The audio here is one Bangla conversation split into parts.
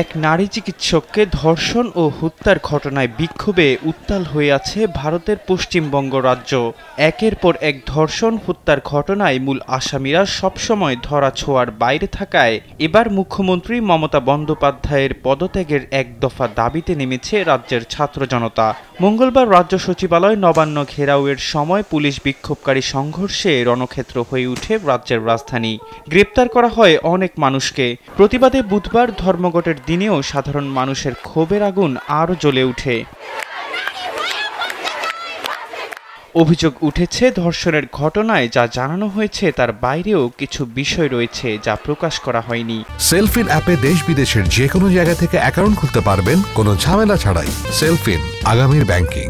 এক নারী চিকিৎসককে ধর্ষণ ও হত্যার ঘটনায় বিক্ষোভে উত্তাল হয়ে আছে ভারতের পশ্চিমবঙ্গ রাজ্য। একের পর এক ধর্ষণ হত্যার ঘটনায় মূল আসামিরা সবসময় ধরাছোঁয়ার বাইরে থাকায় এবার মুখ্যমন্ত্রী মমতা বন্দ্যোপাধ্যায়ের পদত্যাগের এক দফা দাবিতে নেমেছে রাজ্যের ছাত্র জনতা। মঙ্গলবার রাজ্য সচিবালয় নবান্ন ঘেরাওয়ের সময় পুলিশ বিক্ষোভকারী সংঘর্ষে রণক্ষেত্র হয়ে ওঠে রাজ্যের রাজধানী। গ্রেপ্তার করা হয় অনেক মানুষকে। প্রতিবাদে বুধবার ধর্মঘটের দিনেও সাধারণ মানুষের ক্ষোভের আগুন আরও জ্বলে ওঠে। অভিযোগ উঠেছে ধর্ষণের ঘটনায় যা জানানো হয়েছে তার বাইরেও কিছু বিষয় রয়েছে যা প্রকাশ করা হয়নি। সেলফিন অ্যাপে দেশ বিদেশের যে কোনো জায়গা থেকে অ্যাকাউন্ট খুলতে পারবেন কোনো ঝামেলা ছাড়াই। সেলফিন, আগামীর ব্যাংকিং।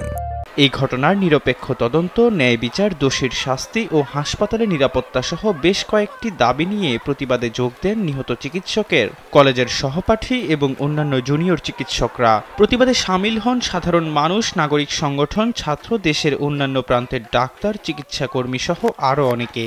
এই ঘটনার নিরপেক্ষ তদন্ত, ন্যায় বিচার, দোষীর শাস্তি ও হাসপাতালে নিরাপত্তা সহ বেশ কয়েকটি দাবি নিয়ে প্রতিবাদে যোগ দেন নিহত চিকিৎসকের কলেজের সহপাঠী এবং অন্যান্য জুনিয়র চিকিৎসকরা। প্রতিবাদে সামিল হন সাধারণ মানুষ, নাগরিক সংগঠন, ছাত্র, দেশের অন্যান্য প্রান্তের ডাক্তার, চিকিৎসাকর্মী সহ আরও অনেকে।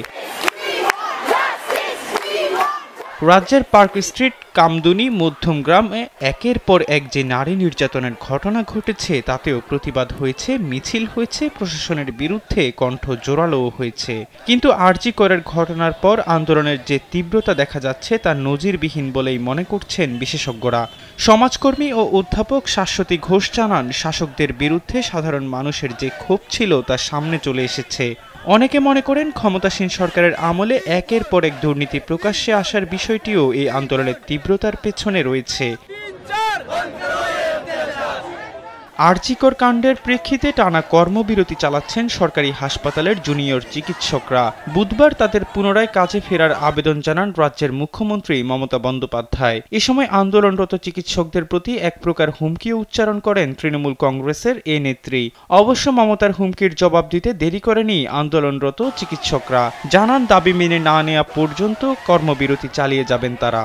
রাজ্যের পার্ক স্ট্রিট, কামদুনি, মধ্যমগ্রামে একের পর এক যে নারী নির্যাতনের ঘটনা ঘটেছে তাতেও প্রতিবাদ হয়েছে, মিছিল হয়েছে, প্রশাসনের বিরুদ্ধে কণ্ঠ জোরালো হয়েছে। কিন্তু আরজি করের ঘটনার পর আন্দোলনের যে তীব্রতা দেখা যাচ্ছে তা নজিরবিহীন বলেই মনে করছেন বিশেষজ্ঞরা। সমাজকর্মী ও অধ্যাপক শাশ্বতী ঘোষ জানান, শাসকদের বিরুদ্ধে সাধারণ মানুষের যে ক্ষোভ ছিল তা সামনে চলে এসেছে। অনেকে মনে করেন ক্ষমতাসীন সরকারের আমলে একের পর এক দুর্নীতি প্রকাশ্যে আসার বিষয়টিও এই আন্দোলনের তীব্রতার পেছনে রয়েছে। আরজি কর কাণ্ডের প্রেক্ষিতে টানা কর্মবিরতি চালাচ্ছেন সরকারি হাসপাতালের জুনিয়র চিকিৎসকরা। বুধবার তাদের পুনরায় কাজে ফেরার আবেদন জানান রাজ্যের মুখ্যমন্ত্রী মমতা বন্দ্যোপাধ্যায়। এ সময় আন্দোলনরত চিকিৎসকদের প্রতি এক প্রকার হুমকিও উচ্চারণ করেন তৃণমূল কংগ্রেসের এ নেত্রী। অবশ্য মমতার হুমকির জবাব দিতে দেরি করেনি আন্দোলনরত চিকিৎসকরা। জানান, দাবি মেনে না নেওয়া পর্যন্ত কর্মবিরতি চালিয়ে যাবেন তারা।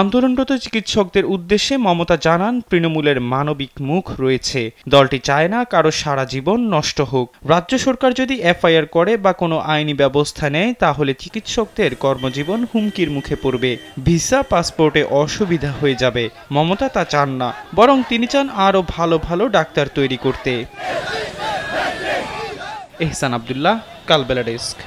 আন্দোলনরত চিকিৎসকদের উদ্দেশ্যে মমতা জানান, তৃণমূলের মানবিক মুখ রয়েছে। দলটি চায় না কারো সারা জীবন নষ্ট হোক। রাজ্য সরকার যদি এফআইআর করে বা কোনো আইনি ব্যবস্থা নেয় তাহলে চিকিৎসকদের কর্মজীবন হুমকির মুখে পড়বে, ভিসা পাসপোর্টে অসুবিধা হয়ে যাবে। মমতা তা চান না, বরং তিনি চান আরও ভালো ভালো ডাক্তার তৈরি করতে। এহসান আব্দুল্লাহ, কালবেলা ডেস্ক।